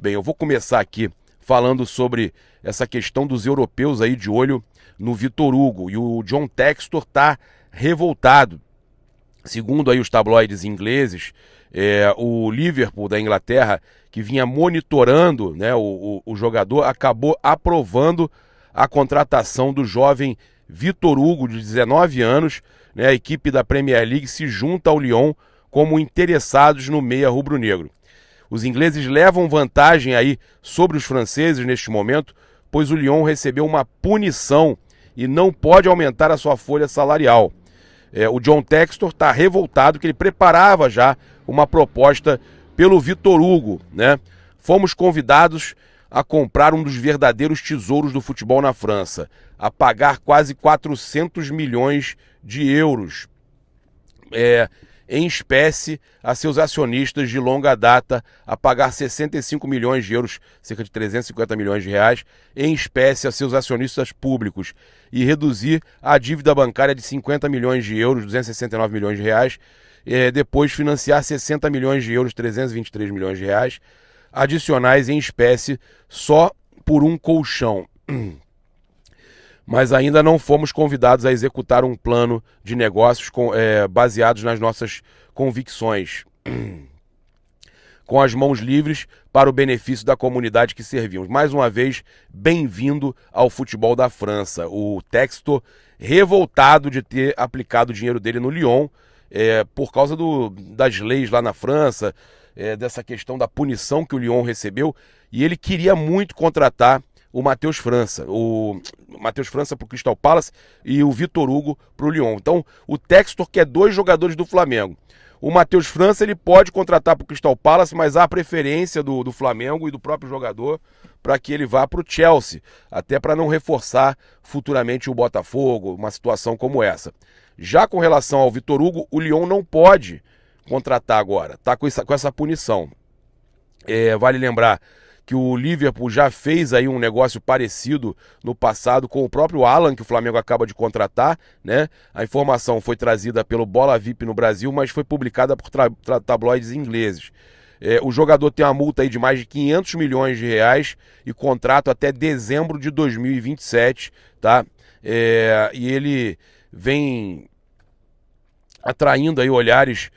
Bem, eu vou começar aqui falando sobre essa questão dos europeus aí de olho no Vitor Hugo. E o John Textor tá revoltado. Segundo aí os tabloides ingleses, o Liverpool da Inglaterra, que vinha monitorando, né, o jogador, acabou aprovando a contratação do jovem Vitor Hugo, de 19 anos. Né, a equipe da Premier League se junta ao Lyon como interessados no meia rubro-negro. Os ingleses levam vantagem aí sobre os franceses neste momento, pois o Lyon recebeu uma punição e não pode aumentar a sua folha salarial. O John Textor está revoltado que ele preparava já uma proposta pelo Vitor Hugo, né? Fomos convidados a comprar um dos verdadeiros tesouros do futebol na França, a pagar quase 400 milhões de euros. Em espécie a seus acionistas de longa data, a pagar 65 milhões de euros, cerca de 350 milhões de reais, em espécie a seus acionistas públicos, e reduzir a dívida bancária de 50 milhões de euros, 269 milhões de reais, depois financiar 60 milhões de euros, 323 milhões de reais, adicionais em espécie só por um colchão. Mas ainda não fomos convidados a executar um plano de negócios baseados nas nossas convicções, com as mãos livres para o benefício da comunidade que servimos. Mais uma vez, bem-vindo ao futebol da França. O Textor, revoltado de ter aplicado o dinheiro dele no Lyon, por causa das leis lá na França, dessa questão da punição que o Lyon recebeu, e ele queria muito contratar o Matheus França, para o Crystal Palace e o Vitor Hugo para o Lyon. Então, o Textor quer dois jogadores do Flamengo. O Matheus França ele pode contratar para o Crystal Palace, mas há a preferência do Flamengo e do próprio jogador para que ele vá para o Chelsea, até para não reforçar futuramente o Botafogo, uma situação como essa. Já com relação ao Vitor Hugo, o Lyon não pode contratar agora, está com essa punição. Vale lembrar que o Liverpool já fez aí um negócio parecido no passado com o próprio Alan, que o Flamengo acaba de contratar, né? A informação foi trazida pelo Bola VIP no Brasil, mas foi publicada por tabloides ingleses. O jogador tem uma multa aí de mais de 500 milhões de reais e contrato até dezembro de 2027, tá? E ele vem atraindo aí olhares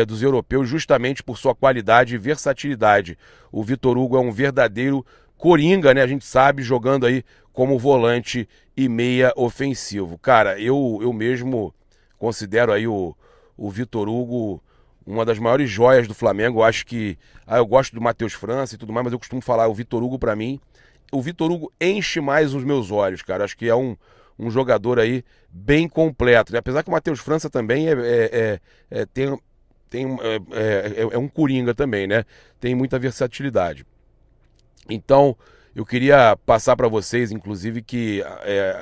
dos europeus justamente por sua qualidade e versatilidade. O Vitor Hugo é um verdadeiro coringa, né? A gente sabe, jogando aí como volante e meia ofensivo. Cara, eu mesmo considero aí o Vitor Hugo uma das maiores joias do Flamengo. Eu acho que eu gosto do Matheus França e tudo mais, mas eu costumo falar, o Vitor Hugo pra mim, o Vitor Hugo enche mais os meus olhos, cara. Acho que é um jogador aí bem completo, né? Apesar que o Matheus França também é um coringa também, né? Tem muita versatilidade. Então, eu queria passar para vocês, inclusive, que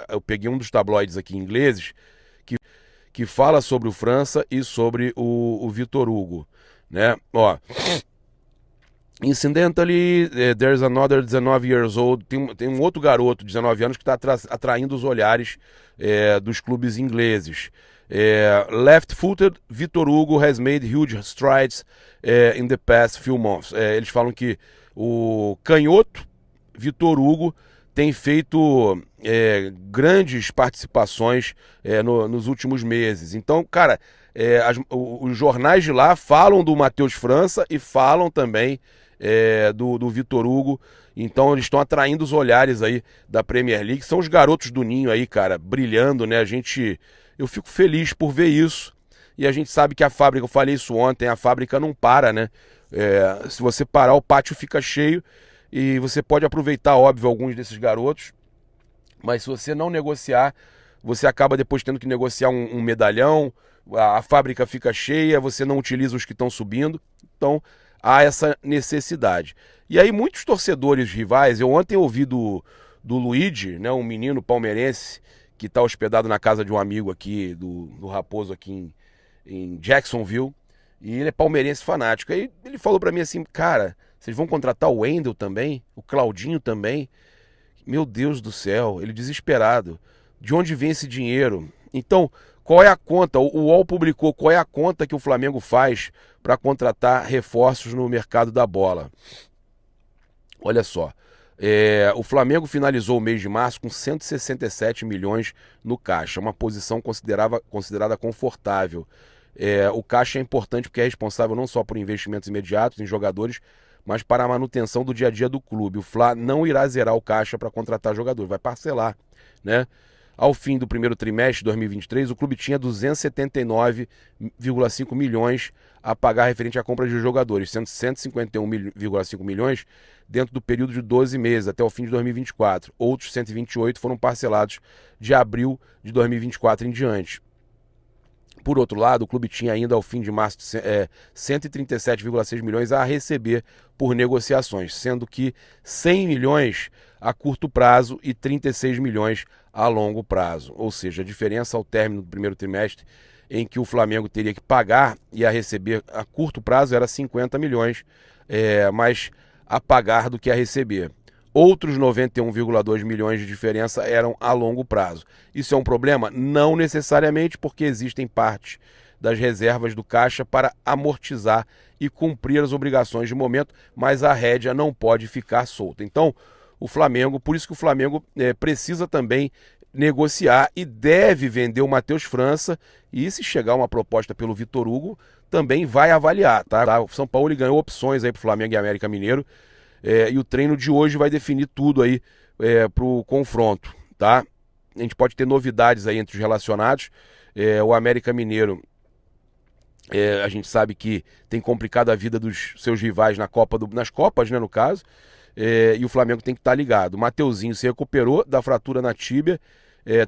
eu peguei um dos tabloides aqui ingleses que fala sobre o França e sobre o Vitor Hugo, né? Ó, incidentally, there's another 19 years old. Tem um outro garoto de 19 anos que está atraindo os olhares dos clubes ingleses. Left-footed Vitor Hugo has made huge strides in the past few months. Eles falam que o canhoto Vitor Hugo tem feito grandes participações nos últimos meses. Então, cara, os jornais de lá falam do Matheus França e falam também do Vitor Hugo. Então eles estão atraindo os olhares aí da Premier League. São os garotos do ninho aí, cara, brilhando, né? Eu fico feliz por ver isso. E a gente sabe que a fábrica, eu falei isso ontem, a fábrica não para, né? Se você parar, o pátio fica cheio. E você pode aproveitar, óbvio, alguns desses garotos. Mas se você não negociar, você acaba depois tendo que negociar um medalhão. A fábrica fica cheia, você não utiliza os que estão subindo. Então há essa necessidade. E aí muitos torcedores rivais, eu ontem ouvi do Luigi, né, um menino palmeirense que está hospedado na casa de um amigo aqui, do Raposo aqui em Jacksonville, e ele é palmeirense fanático. Aí ele falou para mim assim, cara, vocês vão contratar o Wendel também? O Claudinho também? Meu Deus do céu, ele desesperado. De onde vem esse dinheiro? Então, qual é a conta? O UOL publicou qual é a conta que o Flamengo faz para contratar reforços no mercado da bola. Olha só, o Flamengo finalizou o mês de março com 167 milhões no caixa, uma posição considerada confortável. O caixa é importante porque é responsável não só por investimentos imediatos em jogadores, mas para a manutenção do dia a dia do clube. O Fla não irá zerar o caixa para contratar jogador, vai parcelar, né? Ao fim do primeiro trimestre de 2023, o clube tinha 279,5 milhões a pagar referente à compra de jogadores, sendo 151,5 milhões dentro do período de 12 meses, até o fim de 2024. Outros 128 foram parcelados de abril de 2024 em diante. Por outro lado, o clube tinha ainda ao fim de março 137,6 milhões a receber por negociações, sendo que 100 milhões a curto prazo e 36 milhões a longo prazo. Ou seja, a diferença ao término do primeiro trimestre, em que o Flamengo teria que pagar e a receber a curto prazo era 50 milhões, mais a pagar do que a receber. Outros 91,2 milhões de diferença eram a longo prazo. Isso é um problema? Não necessariamente, porque existem partes das reservas do caixa para amortizar e cumprir as obrigações de momento, mas a rédea não pode ficar solta. Então, o Flamengo, por isso que o Flamengo precisa também negociar e deve vender o Matheus França, e se chegar uma proposta pelo Vitor Hugo, também vai avaliar, tá? O São Paulo ganhou opções aí para o Flamengo e América Mineiro, e o treino de hoje vai definir tudo aí para o confronto, tá? A gente pode ter novidades aí entre os relacionados. O América Mineiro, a gente sabe que tem complicado a vida dos seus rivais nas Copas, né, no caso. E o Flamengo tem que estar ligado. O Mateuzinho se recuperou da fratura na tíbia,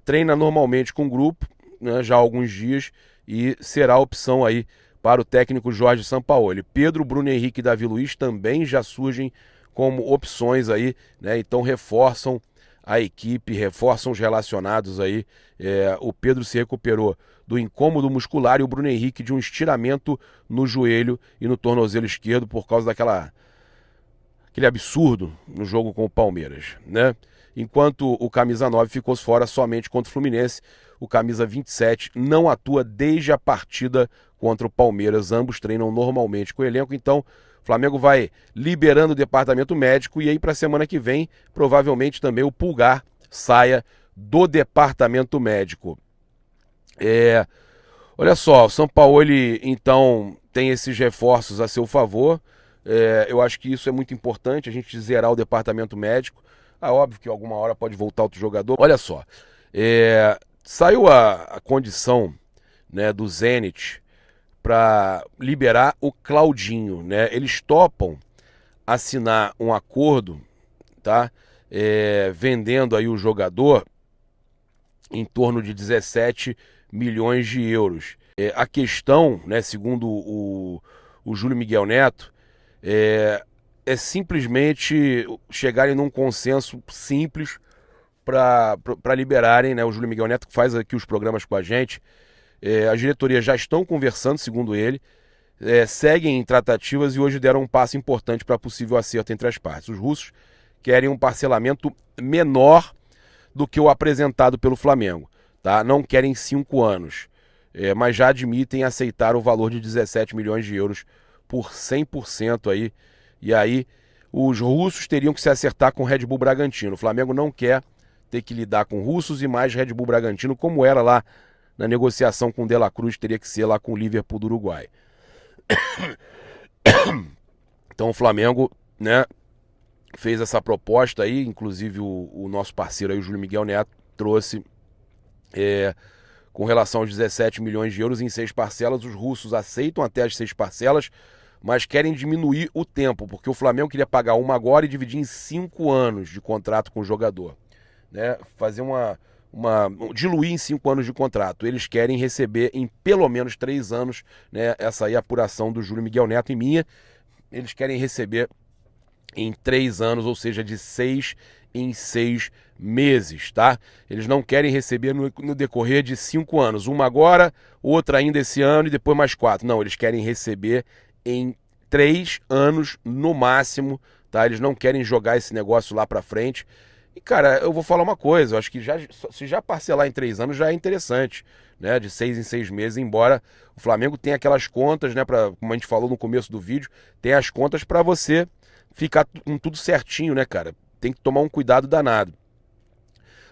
treina normalmente com o grupo, né, já há alguns dias, e será a opção aí para o técnico Jorge Sampaoli. Pedro, Bruno Henrique e Davi Luiz também já surgem como opções aí, né? Então reforçam a equipe, reforçam os relacionados aí. O Pedro se recuperou do incômodo muscular e o Bruno Henrique de um estiramento no joelho e no tornozelo esquerdo por causa daquele absurdo no jogo com o Palmeiras, né? Enquanto o camisa 9 ficou fora somente contra o Fluminense, o camisa 27 não atua desde a partida contra o Palmeiras. Ambos treinam normalmente com o elenco, então o Flamengo vai liberando o departamento médico e aí para a semana que vem, provavelmente também o Pulgar saia do departamento médico. Olha só, o Sampaoli então tem esses reforços a seu favor. Eu acho que isso é muito importante, a gente zerar o departamento médico. Óbvio que alguma hora pode voltar outro jogador. Olha só, saiu a condição, né, do Zenit para liberar o Claudinho, né? Eles topam assinar um acordo, tá? Vendendo aí o jogador em torno de 17 milhões de euros. A questão, né, segundo o Júlio Miguel Neto, é simplesmente chegarem num consenso simples para liberarem, né? O Júlio Miguel Neto que faz aqui os programas com a gente. As diretorias já estão conversando, segundo ele, seguem em tratativas e hoje deram um passo importante para possível acerto entre as partes. Os russos querem um parcelamento menor do que o apresentado pelo Flamengo, tá? Não querem 5 anos, mas já admitem aceitar o valor de 17 milhões de euros por 100% aí. E aí os russos teriam que se acertar com o Red Bull Bragantino. O Flamengo não quer ter que lidar com russos e mais Red Bull Bragantino, como era lá na negociação com o De La Cruz, teria que ser lá com o Liverpool do Uruguai. Então o Flamengo, né, fez essa proposta aí, inclusive o nosso parceiro aí, o Júlio Miguel Neto, trouxe com relação aos 17 milhões de euros em 6 parcelas. Os russos aceitam até as 6 parcelas, mas querem diminuir o tempo, porque o Flamengo queria pagar uma agora e dividir em 5 anos de contrato com o jogador, né? Fazer diluir em 5 anos de contrato. Eles querem receber em pelo menos 3 anos, né? Essa aí é a apuração do Júlio Miguel Neto e minha. Eles querem receber em 3 anos, ou seja, de 6 em 6 meses, tá? Eles não querem receber no decorrer de 5 anos. Uma agora, outra ainda esse ano e depois mais 4. Não, eles querem receber em 3 anos no máximo, tá? Eles não querem jogar esse negócio lá pra frente. E, cara, eu vou falar uma coisa, eu acho que se já parcelar em 3 anos já é interessante, né? De 6 em 6 meses, embora o Flamengo tenha aquelas contas, né? Como a gente falou no começo do vídeo, tem as contas para você ficar com tudo certinho, né, cara? Tem que tomar um cuidado danado.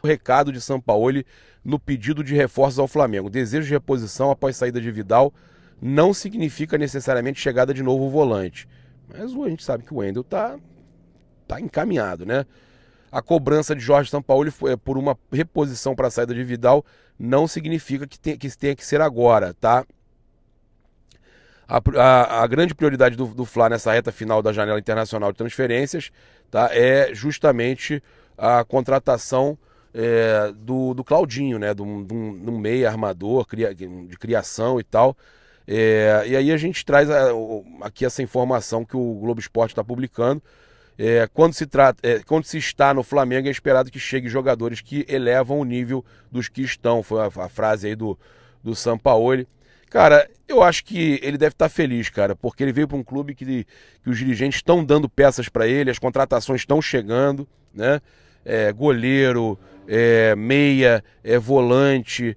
O recado de Sampaoli no pedido de reforços ao Flamengo. Desejo de reposição após saída de Vidal não significa necessariamente chegada de novo volante. Mas a gente sabe que o Wendel tá encaminhado, né? A cobrança de Jorge Sampaoli por uma reposição para a saída de Vidal não significa que isso tenha que ser agora, tá? A grande prioridade do Fla nessa reta final da janela internacional de transferências, tá, é justamente a contratação do Claudinho, né, de um meia armador de criação e tal. E aí a gente traz aqui essa informação que o Globo Esporte está publicando. Quando se está no Flamengo, é esperado que chegue jogadores que elevam o nível dos que estão. Foi a frase aí do Sampaoli. Cara, eu acho que ele deve estar feliz, cara, porque ele veio para um clube que os dirigentes estão dando peças para ele, as contratações estão chegando, né? Goleiro, meia, volante,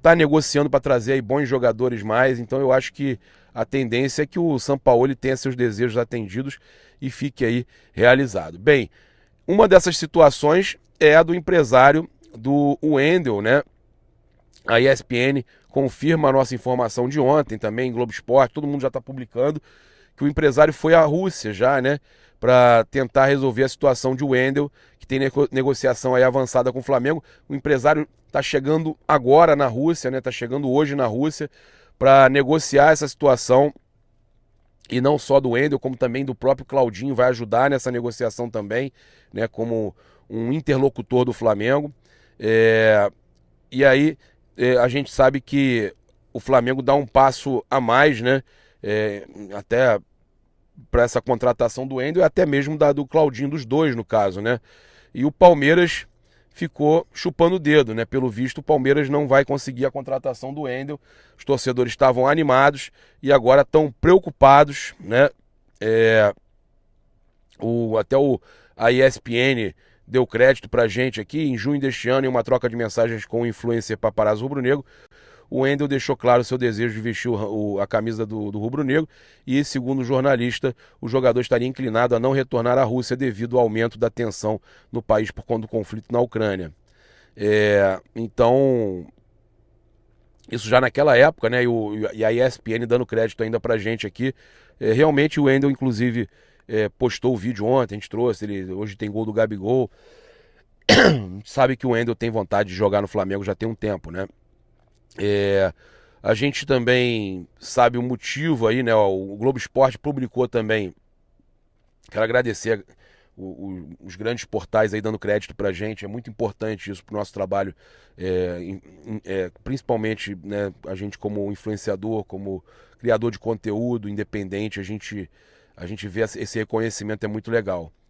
tá negociando para trazer aí bons jogadores mais, então eu acho que a tendência é que o Sampaoli tenha seus desejos atendidos e fique aí realizado. Bem, uma dessas situações é a do empresário do Wendel, né? A ESPN confirma a nossa informação de ontem também, Globo Esporte, todo mundo já está publicando, que o empresário foi à Rússia já, né? Para tentar resolver a situação de Wendel, que tem negociação aí avançada com o Flamengo. O empresário está chegando agora na Rússia, né? Está chegando hoje na Rússia para negociar essa situação. E não só do Wendel, como também do próprio Claudinho, vai ajudar nessa negociação também, né? Como um interlocutor do Flamengo. E aí a gente sabe que o Flamengo dá um passo a mais, né? Até para essa contratação do Wendel e até mesmo do Claudinho, dos dois no caso, né? E o Palmeiras ficou chupando o dedo, né? Pelo visto, o Palmeiras não vai conseguir a contratação do Wendel. Os torcedores estavam animados e agora estão preocupados, né? A ESPN deu crédito pra gente aqui em junho deste ano em uma troca de mensagens com o influencer Paparazzo Rubro-Negro. O Wendel deixou claro seu desejo de vestir a camisa do rubro-negro e, segundo o jornalista, o jogador estaria inclinado a não retornar à Rússia devido ao aumento da tensão no país por conta do conflito na Ucrânia. Então, isso já naquela época, né? E a ESPN dando crédito ainda pra gente aqui. Realmente o Wendel, inclusive, postou o vídeo ontem, a gente trouxe, ele hoje tem gol do Gabigol. A gente sabe que o Wendel tem vontade de jogar no Flamengo já tem um tempo, né? A gente também sabe o motivo aí, né? O Globo Esporte publicou também. Quero agradecer os grandes portais aí dando crédito pra gente. É muito importante isso pro nosso trabalho, principalmente, né, a gente como influenciador, como criador de conteúdo independente, a gente vê esse reconhecimento, é muito legal.